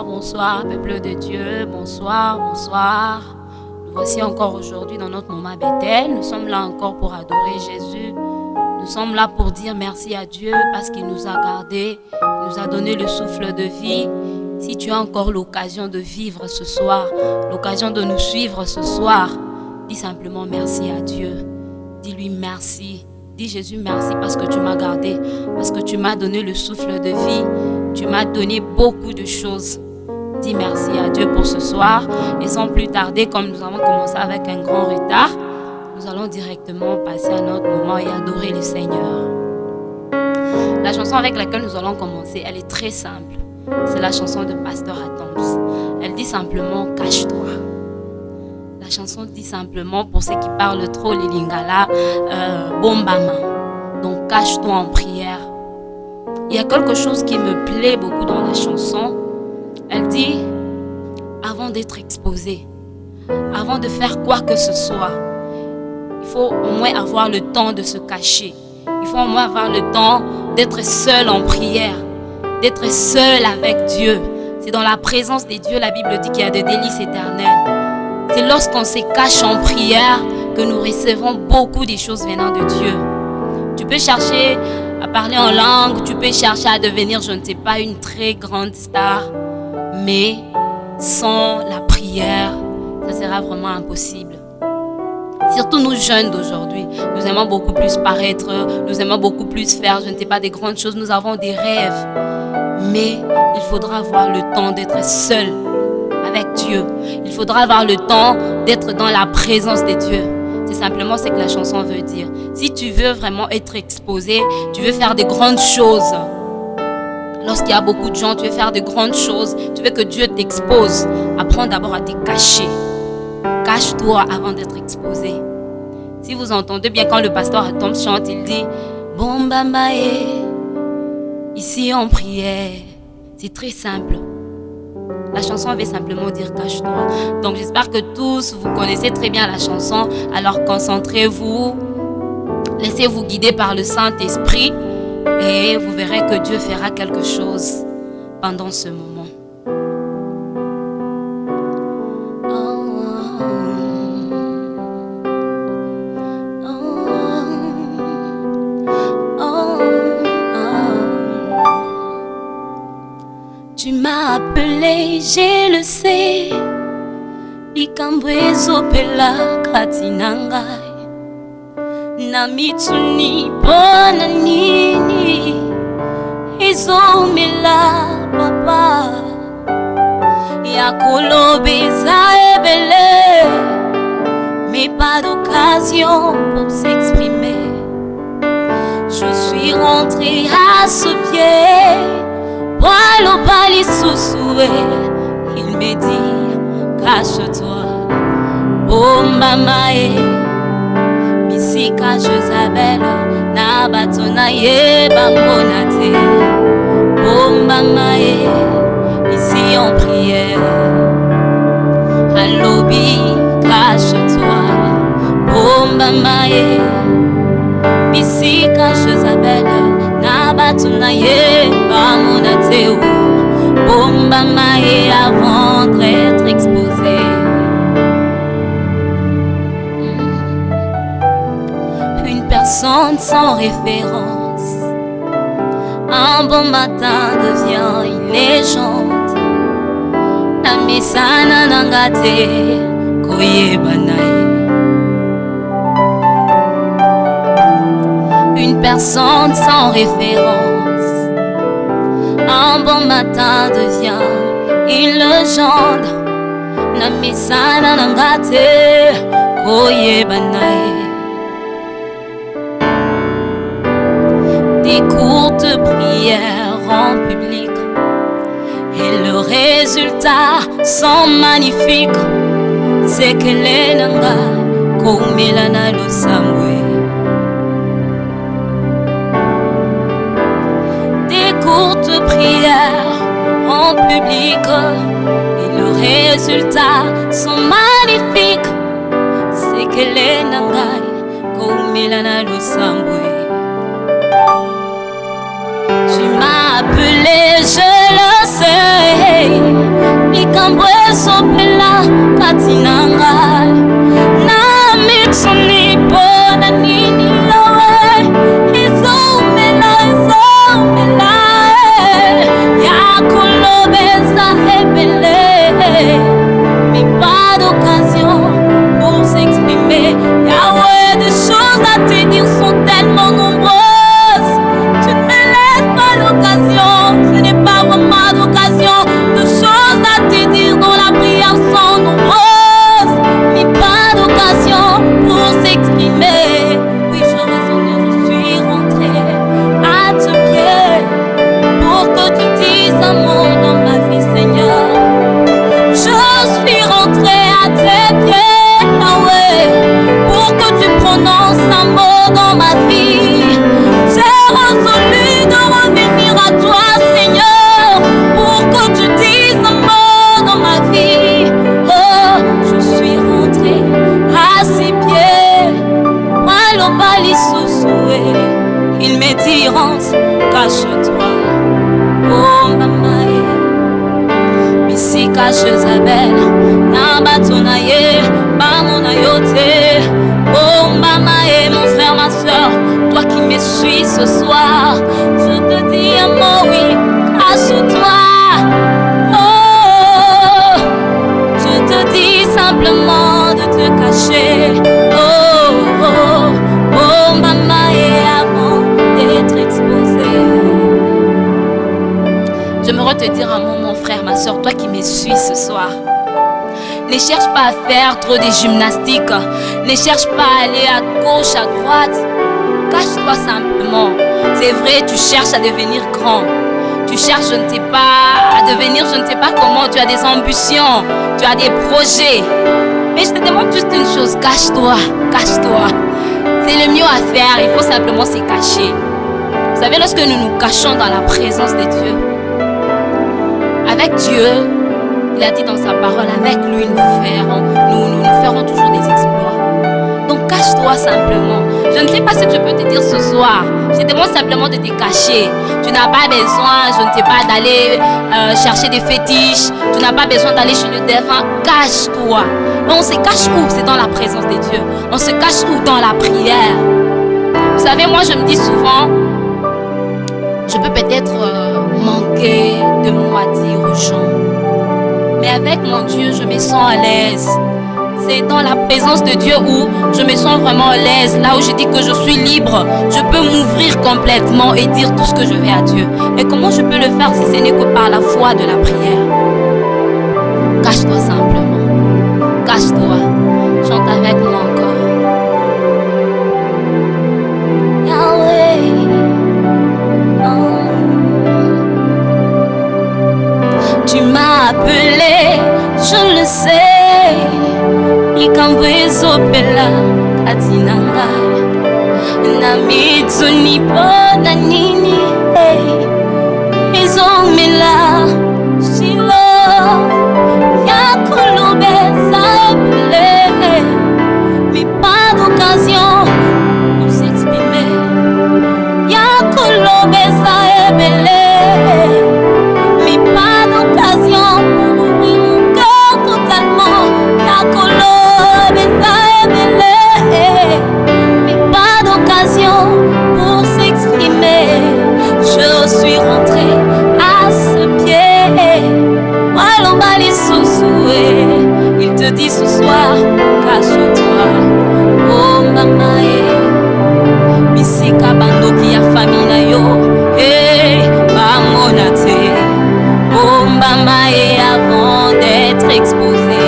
bonsoir, peuple de Dieu, bonsoir, bonsoir. Nous voici encore aujourd'hui dans notre moment Bethel. Nous sommes là encore pour adorer Jésus. Nous sommes là pour dire merci à Dieu parce qu'il nous a gardés, il nous a donné le souffle de vie. Si tu as encore l'occasion de vivre ce soir, l'occasion de nous suivre ce soir, dis simplement merci à Dieu. Dis-lui merci. Dis Jésus merci parce que tu m'as gardé, parce que tu m'as donné le souffle de vie. Tu m'as donné beaucoup de choses. Dis merci à Dieu pour ce soir. Et sans plus tarder, comme nous avons commencé avec un grand retard, nous allons directement passer à notre moment et adorer le Seigneur. La chanson avec laquelle nous allons commencer, elle est très simple. C'est la chanson de Pasteur Adams. Elle dit simplement « Cache-toi ». La chanson dit simplement, pour ceux qui parlent trop les lingala, bombama. Donc cache-toi en prière. Il y a quelque chose qui me plaît beaucoup dans la chanson. Elle dit, avant d'être exposé, avant de faire quoi que ce soit, il faut au moins avoir le temps de se cacher. Il faut au moins avoir le temps d'être seul en prière, d'être seul avec Dieu. C'est dans la présence de Dieu, la Bible dit qu'il y a des délices éternelles. C'est lorsqu'on se cache en prière que nous recevons beaucoup de choses venant de Dieu. Tu peux chercher à parler en langue, tu peux chercher à devenir, je ne sais pas, une très grande star. Mais sans la prière, ça sera vraiment impossible. Surtout nous jeunes d'aujourd'hui, nous aimons beaucoup plus paraître, nous aimons beaucoup plus faire, je ne sais pas, des grandes choses, nous avons des rêves. Mais il faudra avoir le temps d'être seul avec Dieu. Il faudra avoir le temps d'être dans la présence de Dieu. C'est simplement ce que la chanson veut dire. Si tu veux vraiment être exposé, tu veux faire des grandes choses. Lorsqu'il y a beaucoup de gens, tu veux faire de grandes choses, tu veux que Dieu t'expose. Apprends d'abord à te cacher. Cache-toi avant d'être exposé. Si vous entendez bien quand le pasteur Atom chante, il dit « Bombamae ». Ici en prière, c'est très simple. La chanson veut simplement dire « cache-toi ». Donc j'espère que tous, vous connaissez très bien la chanson. Alors concentrez-vous, laissez-vous guider par le Saint-Esprit et vous verrez que Dieu fera quelque chose pendant ce moment. Tu m'as appelé, je le sais. Likambwezo pela katinangai. Namituni bona nini. Izomela papa. Yakolobeza ebele. Mais pas d'occasion pour s'exprimer. Je suis rentrée à ce pied. Walo bali susue, il me dit, cache-toi, bomba mae, bisika Jezabel, na batona ye bangonate, bomba mae, ici en prière, alobi, cache-toi, bomba mae, bisika Jezabel, Nabatuna ye bamonateu bomba mae avant d'être exposé. Une personne sans référence, un bon matin devient une légende. Namisana nangate koye banaye. Une personne sans référence, un bon matin devient une légende. Namisana nangate koye banae. Des courtes prières en public et le résultat sont magnifiques. C'est que les nanga komelana lo samwe. Courtes prières en public et le résultat sont magnifiques. C'est que les nangai koumilana lo sambwe. Tu m'as appelé, je le sais. cache-toi. Oh mama bisika Jezabel na batona ye bamona yote. Oh mama mon frère, ma soeur, toi qui me suis ce soir, je te dis un mot, oui, cache-toi. Oh, je te dis simplement de te cacher. Oh, oh, oh mama avant d'être exposé. J'aimerais te dire un mot, mon frère, ma soeur, toi qui me suis ce soir. Ne cherche pas à faire trop de gymnastique. Ne cherche pas à aller à gauche, à droite. Cache-toi simplement. C'est vrai, tu cherches à devenir grand. Tu cherches, je ne sais pas, à devenir, je ne sais pas comment. Tu as des ambitions, tu as des projets. Mais je te demande juste une chose, cache-toi, cache-toi. C'est le mieux à faire, il faut simplement se cacher. Vous savez, lorsque nous nous cachons dans la présence de Dieu, avec Dieu, il a dit dans sa parole, avec lui nous ferons toujours des exploits. Donc cache-toi simplement. Je ne sais pas ce que je peux te dire ce soir. Je te demande simplement de te cacher. Tu n'as pas besoin, je ne sais pas, d'aller chercher des fétiches. Tu n'as pas besoin d'aller chez le défunt. Cache-toi. Mais on se cache où? C'est dans la présence de Dieu. On se cache où? Dans la prière. Vous savez, moi je me dis souvent, je peux peut-être manquer de mots à dire aux gens. Mais avec mon Dieu, je me sens à l'aise. C'est dans la présence de Dieu où je me sens vraiment à l'aise. Là où je dis que je suis libre. Je peux m'ouvrir complètement et dire tout ce que je veux à Dieu. Et comment je peux le faire si ce n'est que par la foi de la prière? Cache-toi simplement. Cache-toi. Chante avec moi encore. Yahweh. Tu m'as appelé, je le sais. Ikambezo bela katinanga na mitsuni pona nini izomela shilo yakulubeza ebele, mais pas d'occasion pour s'exprimer. Yakulubeza ebele, mais pas d'occasion pour ouvrir mon cœur totalement. Yakulubeza, mais pas d'occasion pour s'exprimer. Je suis rentrée à ce pied. Walambali Sousoué, il te dit ce soir, cache-toi. Oh mamae, bisika bandoki ya famina yo. Hey, bamonate. Oh mamae, avant d'être exposé.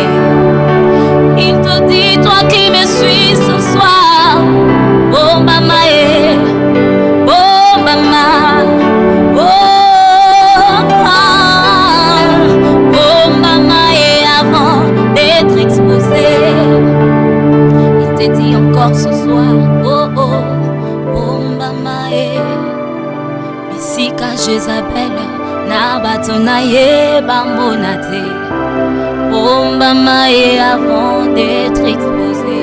Il te dit, toi qui me suis ce soir, oh mama, oh mama, oh mama, avant d'être exposé, il te dit encore ce soir, oh oh, oh mama, bisika Jezabel, na batona ye bambonate. Oh mama, avant d'être exposé,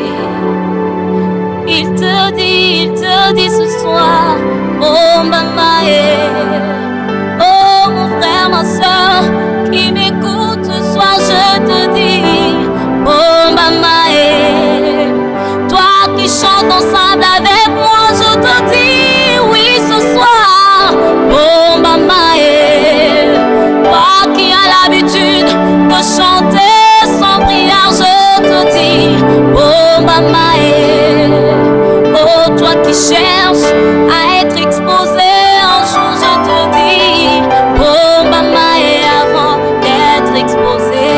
il te dit ce soir, oh mama, oh mon frère, ma soeur, qui m'écoute ce soir, je te dis, oh mama, toi qui chantes ensemble avec moi, je te dis, oui ce soir, oh mama, toi qui as l'habitude de chanter sans prière, je te dis, oh mama, oh toi qui cherches à être exposé un jour, je te dis, oh mama, avant d'être exposé,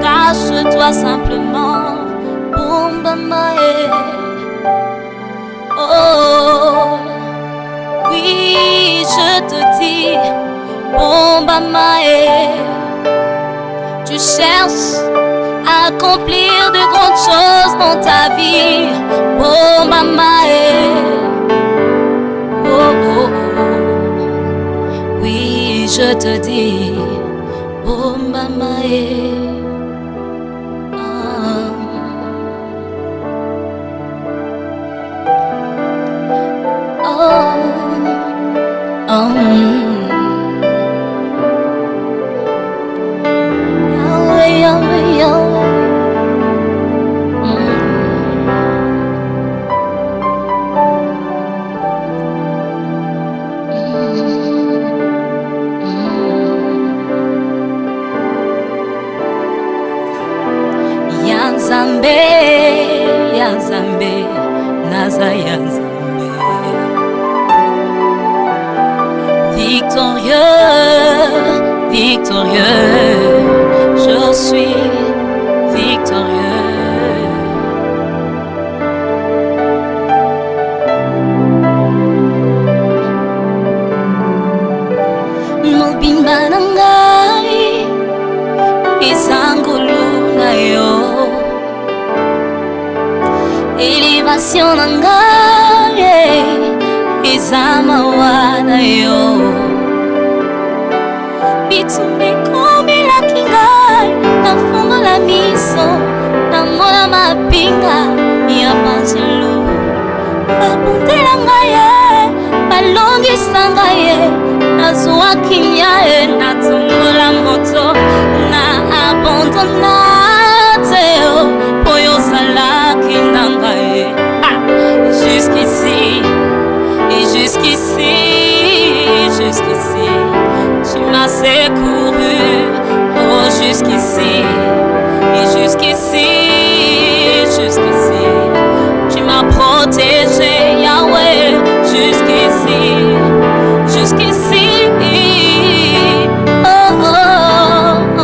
cache-toi simplement, oh mama, oh oui, je te dis, oh mama, tu cherches à accomplir de grandes choses dans ta vie, oh mama, oh, oh, oh. Oui, je te dis, oh mama, oh. Yahweh, Yahweh, Yahweh. Yanzambe, Yanzambe, Naza Yanzambe. Victorieux, victorieux, je suis victorieux. Mobimba nangai, isangulu na yo. Élévation nangai, izamawa na yo. Bitumbe komela kingai, nafungola miso, namona mapinga ya banzelu. Babundela ngai, balongisa ngai, nazwa kimia, natumbola moto, na abandona te po yozalaki na ngai. Jusqu'ici, et jusqu'ici, jusqu'ici, tu m'as secouru. Oh, jusqu'ici, et jusqu'ici, jusqu'ici, tu m'as protégé, Yahweh. Jusqu'ici, jusqu'ici, oh, oh, oh.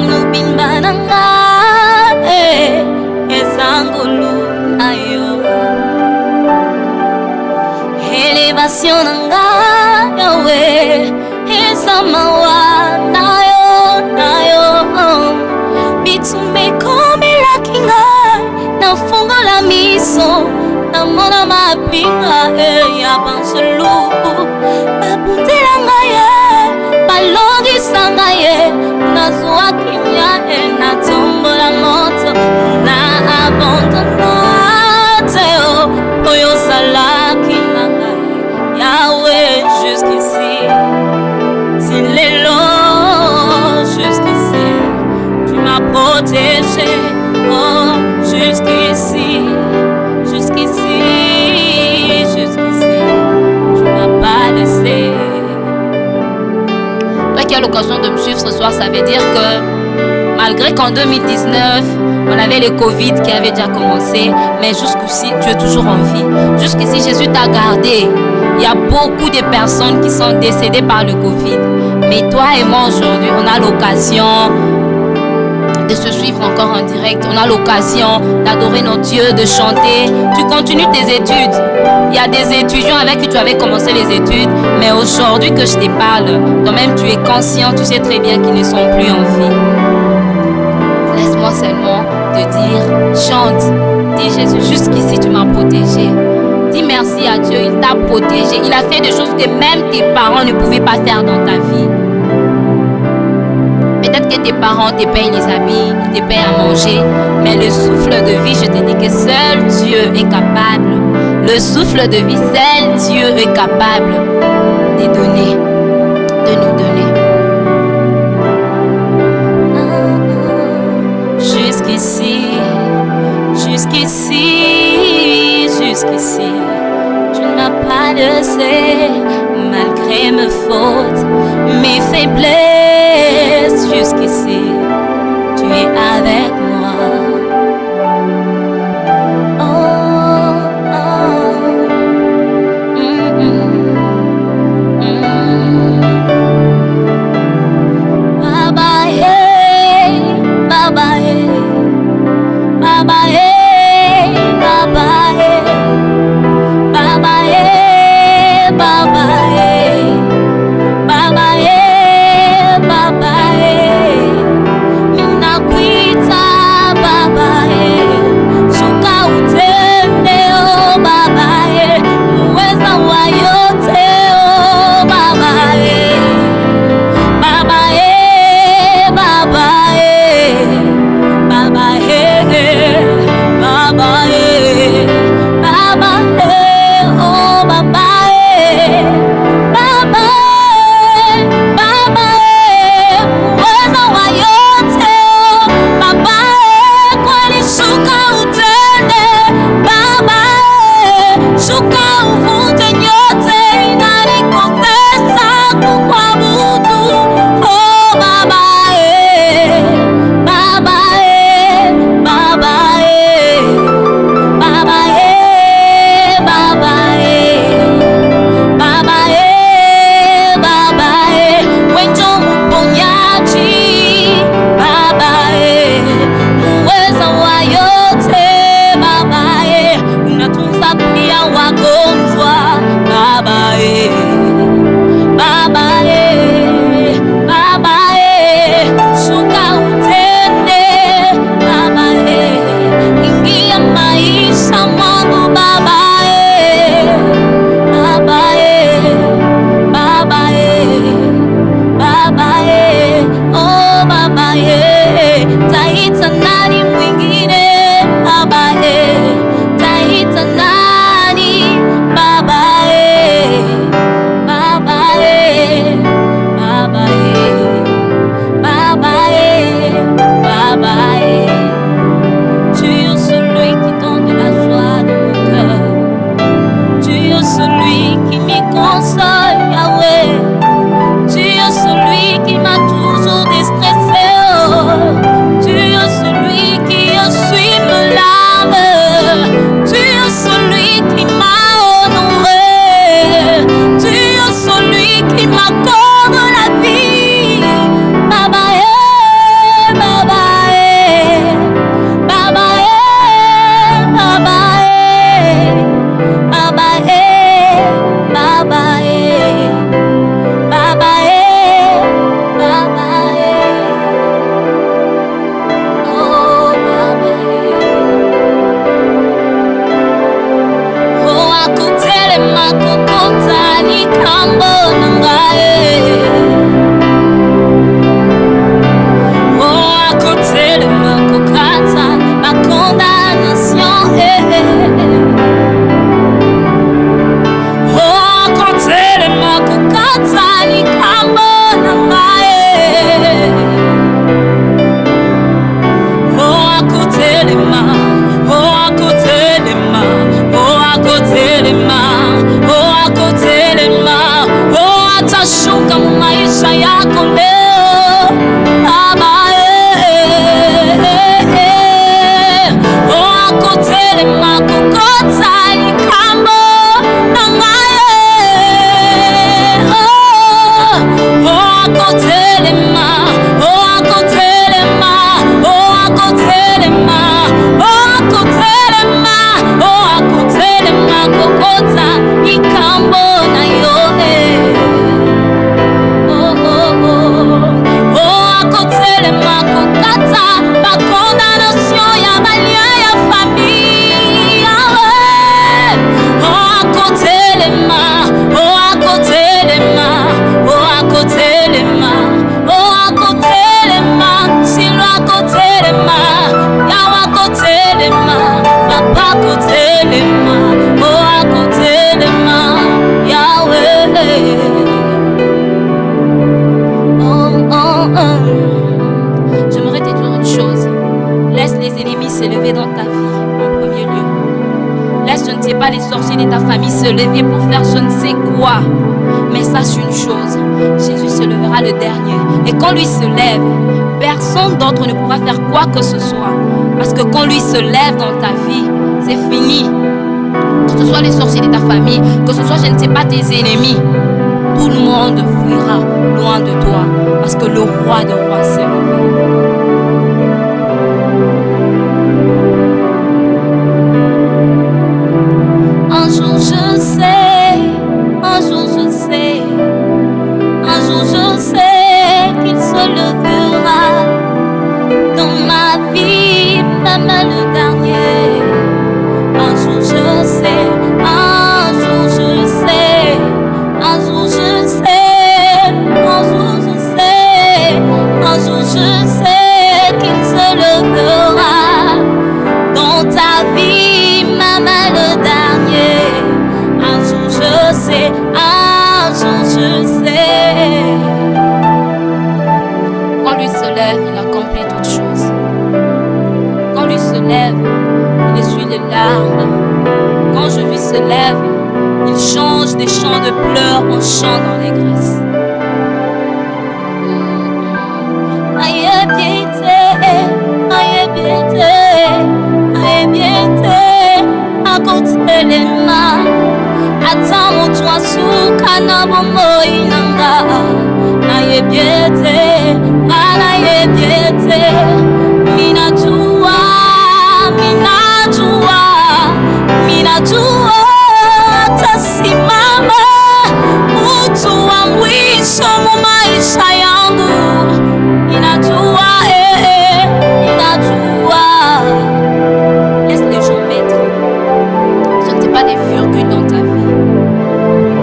Nubimba nanga, ezangulu na yo. Élévation nanga, Yahweh, ezamawa na yo, na yo. Bitumbe komela kingai, nafungola miso, namona mapinga ya banzelu. Babundela ngai, balongisa ngai, nazwa kimia, natombola moto, na abandona te po yozalaki na ngai. Yahweh, jusqu'ici, Tilelo, jusqu'ici, tu m'as protégé. Oh, jusqu'ici, jusqu'ici, jusqu'ici, tu m'as pas laissé. Toi qui as l'occasion de me suivre ce soir, ça veut dire que malgré qu'en 2019, on avait le Covid qui avait déjà commencé, mais jusqu'ici, tu es toujours en vie. Jusqu'ici, Jésus t'a gardé. Il y a beaucoup de personnes qui sont décédées par le Covid. Mais toi et moi, aujourd'hui, on a l'occasion de se suivre encore en direct. On a l'occasion d'adorer notre Dieu, de chanter. Tu continues tes études. Il y a des étudiants avec qui tu avais commencé les études, mais aujourd'hui que je te parle, toi-même tu es conscient, tu sais très bien qu'ils ne sont plus en vie. Laisse-moi seulement te dire, chante, dis Jésus, jusqu'ici tu m'as protégé. Dis merci à Dieu, il t'a protégé. Il a fait des choses que même tes parents ne pouvaient pas faire dans ta vie. Peut-être que tes parents te payent les habits, ils te payent à manger, mais le souffle de vie, je te dis que seul Dieu est capable. Le souffle de vie, seul Dieu est capable de donner, de nous donner. Jusqu'ici, jusqu'ici, jusqu'ici, tu n'as pas laissé, malgré mes fautes, mes faiblesses. Jusqu'ici, tu es avec moi. Oh, oh, Baba, hey, Baba, hey, Baba, hey, Baba, hey, Baba, hey, Baba, hey, Baba, hey, Baba, hey. Minakuita kokota likambo nangae. Oh, akotelema kokata ma condamnation. Oh, akotelema kokata likambo nangae. Oh, akotelema, oh, akotelema, oh, akotelema, oh, akotelema, oh, atashuka mu maisha yako leo Baba. Oh, akotelema kokota likambo nangae. Oh, akotelema, oh, akotelema, oh, akotelema, oh, akotelema, oh, akotelema kokota likambo na yo. Oh, oh, oh, oh, akotelema kokata ba condamnation ya balia ya famille. Oh, akotelema, oh, akotelema, oh, akotelema, oh, akotelema, silo akotelema, yawa akotelema, papa akotelema, oh, akotelema, Yahweh. Oh, oh, oh. J'aimerais te dire une chose. Laisse les ennemis se lever dans ta vie en premier lieu. Laisse, je ne sais pas, les sorciers de ta famille se lever pour faire je ne sais quoi. Mais sache une chose, Jésus se levera le dernier. Et quand lui se lève, personne d'autre ne pourra faire quoi que ce soit. Parce que quand lui se lève dans ta vie, c'est fini. Que ce soit les sorciers de ta famille, que ce soit, je ne sais pas, tes ennemis, tout le monde fuira loin de toi. Parce que le roi des rois s'est levé. Un jour je sais, un jour je sais, un jour je sais qu'il se levera dans ma vie, même le dernier. Un jour je sais, un jour je sais, un jour je sais, un jour je sais, un jour je sais qu'il se levera dans ta vie, même le dernier. Un jour je sais, un jour je sais. Quand lui se lève, il accomplit toutes choses. Quand lui se lève, il essuie les larmes. Quand Jésus se lève, il change des chants de pleurs en chants d'allégresse. Aïe biete, à côté les mains. Attends toi sous canabo moinanga. Aïe biete, aïe biete, minajua, minajua, minajua, tasimama, utu wa mwisho mu maisha yangu. Minajua, minajua. Laisse les gens mettre, je ne sais pas, des virgules dans ta vie.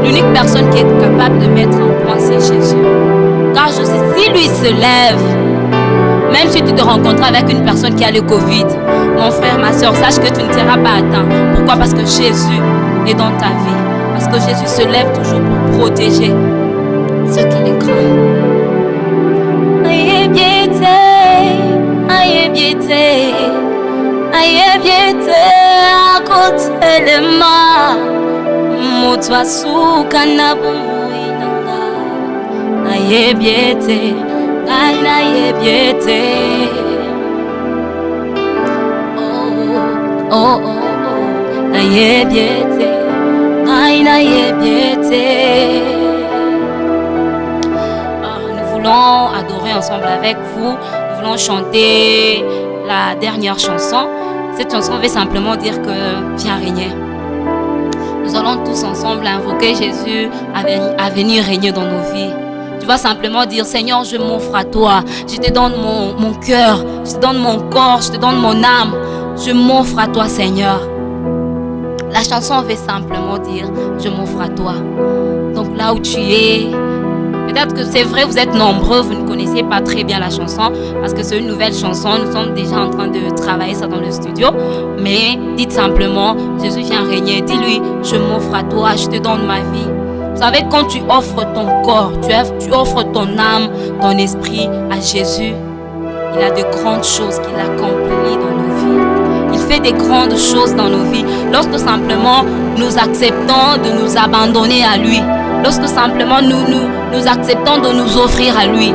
L'unique personne qui est capable de mettre un point, c'est Jésus. Car je sais, si lui se lève, même si tu te rencontres avec une personne qui a le Covid, mon frère, ma soeur, sache que tu ne seras pas atteint. Pourquoi? Parce que Jésus est dans ta vie. Parce que Jésus se lève toujours pour protéger ceux qui les craignent. Aïe biete, aïe biete, aïe biete, à côté les mains. Motwa suka na bumuinanga. Aïe biete, aïe biete. Oh, oh, oh, oh. Aïe biete, aïe biete. Nous voulons adorer ensemble avec vous. Nous voulons chanter la dernière chanson. Cette chanson veut simplement dire que viens régner. Nous allons tous ensemble invoquer Jésus à venir régner dans nos vies. Tu vas simplement dire, Seigneur, je m'offre à toi. Je te donne mon cœur, je te donne mon corps, je te donne mon âme. Je m'offre à toi, Seigneur. La chanson veut simplement dire je m'offre à toi. Donc là où tu es, peut-être que c'est vrai, vous êtes nombreux, vous ne connaissez pas très bien la chanson parce que c'est une nouvelle chanson. Nous sommes déjà en train de travailler ça dans le studio. Mais dites simplement, Jésus vient régner. Dis-lui, je m'offre à toi, je te donne ma vie. Vous savez, quand tu offres ton corps, tu offres ton âme, ton esprit à Jésus, il a de grandes choses qu'il accomplit dans nos vies. Il fait des grandes choses dans nos vies. Lorsque simplement nous acceptons de nous abandonner à lui. Lorsque simplement nous acceptons de nous offrir à lui.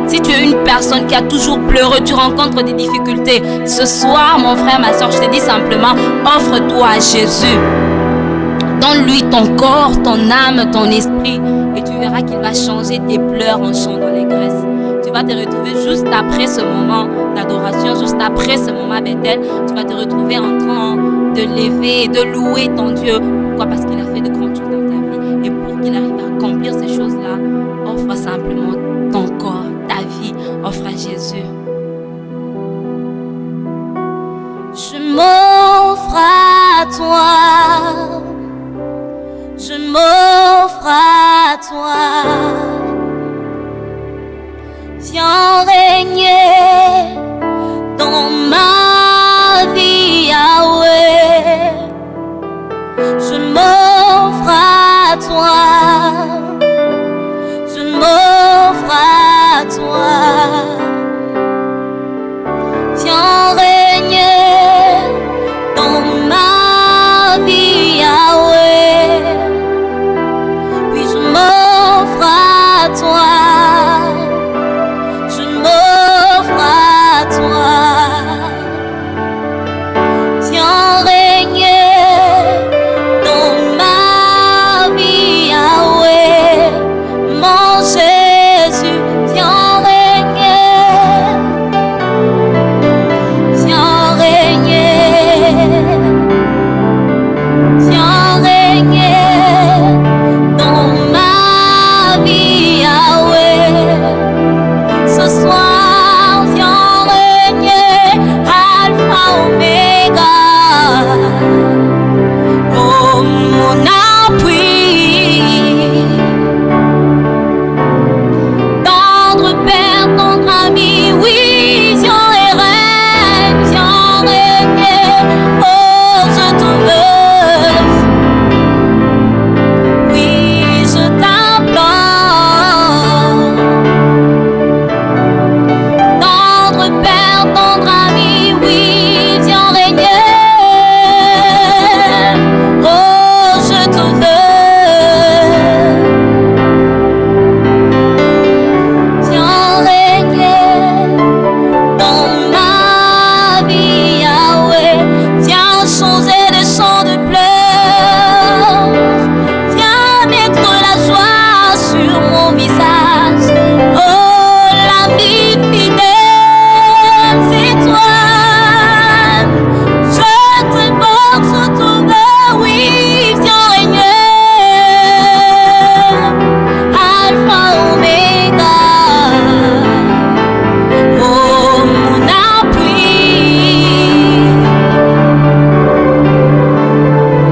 Si tu es une personne qui a toujours pleuré, tu rencontres des difficultés. Ce soir, mon frère, ma soeur, je te dis simplement, offre-toi à Jésus. Donne-lui ton corps, ton âme, ton esprit. Et tu verras qu'il va changer tes pleurs en chant d'allégresse. Tu vas te retrouver juste après ce moment d'adoration, juste après ce moment Bethel. Tu vas te retrouver en train de lever et de louer ton Dieu. Pourquoi? Parce qu'il a fait de grandes choses dans ta vie. Et pour qu'il arrive à accomplir ces choses-là, offre simplement ton corps, ta vie, offre à Jésus. Je m'offre à toi. Je m'offre à toi. Viens régner dans ma vie, Yahweh. Je m'offre à toi. Je m'offre à toi. Viens régner dans ma vie, Yahweh. Oui, je m'offre à toi. Je m'offre à toi. Viens régner dans ma vie, Yahweh. Mon Jésus, viens régner. Viens régner. Viens régner dans ma vie, Yahweh. Ce soir, viens régner, Alpha, Oméga. Oh, mon appui. Tendre Père, tendre ami, oui, viens et règne, viens régner. Oh, je te veux. Oui, je t'implore. Tendre Père, tendre ami, oui, viens régner. Oh, je te veux. Viens régner dans ma vie, Yahweh. Viens changer les chants de pleurs. Viens mettre la joie sur mon visage. Oh, l'ami fidèle, c'est toi. Je t'invoque, je te veux, oui, viens régner. Alpha, Oméga. Oh, mon appui.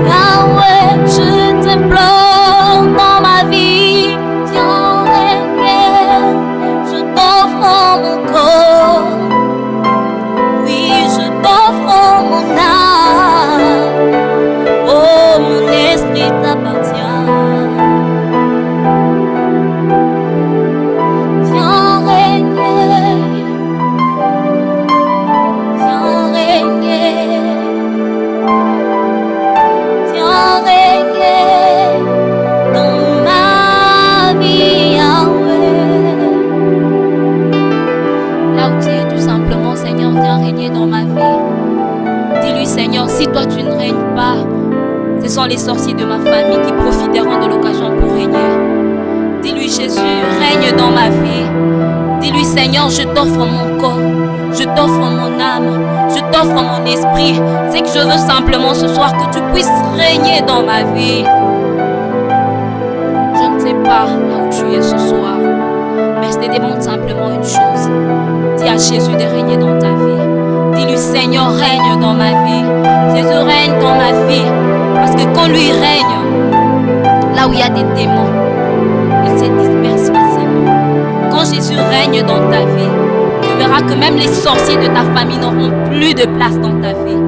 Yahweh, je t'implore dans ma vie, viens régner. Je t'offre mon corps, oui, je t'offre mon âme. Oh, mon esprit t'appartient. Viens régner, viens régner. Viens régner dans ma vie, Yahweh. Là où tu es, tout simplement, Seigneur, viens régner dans ma vie. Dis-lui, Seigneur, si toi tu ne règnes pas, ce sont les sorciers de ma famille qui profiteront de l'occasion pour régner. Dis-lui, Jésus, règne dans ma vie. Dis-lui, Seigneur, je t'offre mon corps, je t'offre mon âme, je t'offre mon esprit. C'est que je veux simplement ce soir que tu puisses régner dans ma vie. Je ne sais pas là où tu es ce soir, mais je te demande simplement une chose. Dis à Jésus de régner dans ta vie. Dis-lui, Seigneur, règne dans ma vie. Jésus, règne dans ma vie. Parce que quand lui règne, là où il y a des démons, il se disperse facilement. Quand Jésus règne dans ta vie, tu verras que même les sorciers de ta famille n'auront plus de place dans ta vie.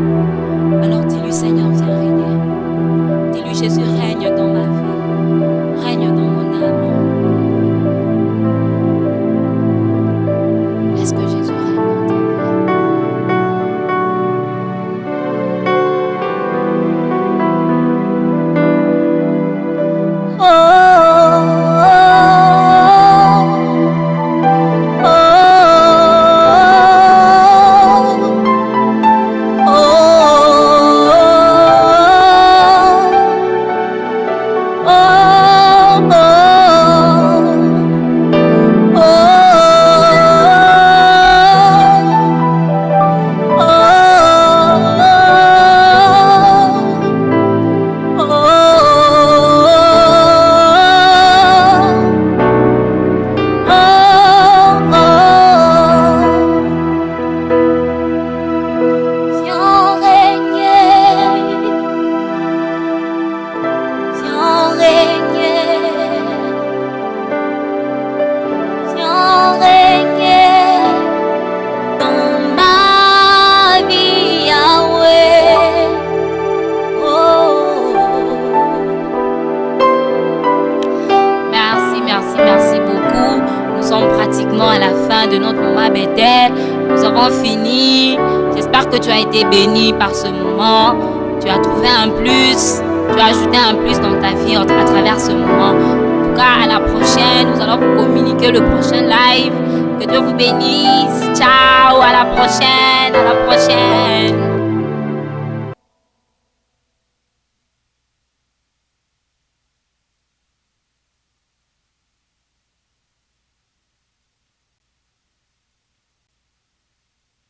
Alors dis-lui, Seigneur, viens régner. Dis-lui, Jésus, règne dans ma vie. Règne dans mon âme. Est-ce que Jésus règne dans ta vie? À la fin de notre moment Bethel, nous avons fini. J'espère que tu as été béni par ce moment. Tu as trouvé un plus, tu as ajouté un plus dans ta vie à travers ce moment. En tout cas, à la prochaine, nous allons vous communiquer le prochain live. Que Dieu vous bénisse. Ciao, à la prochaine, à la prochaine.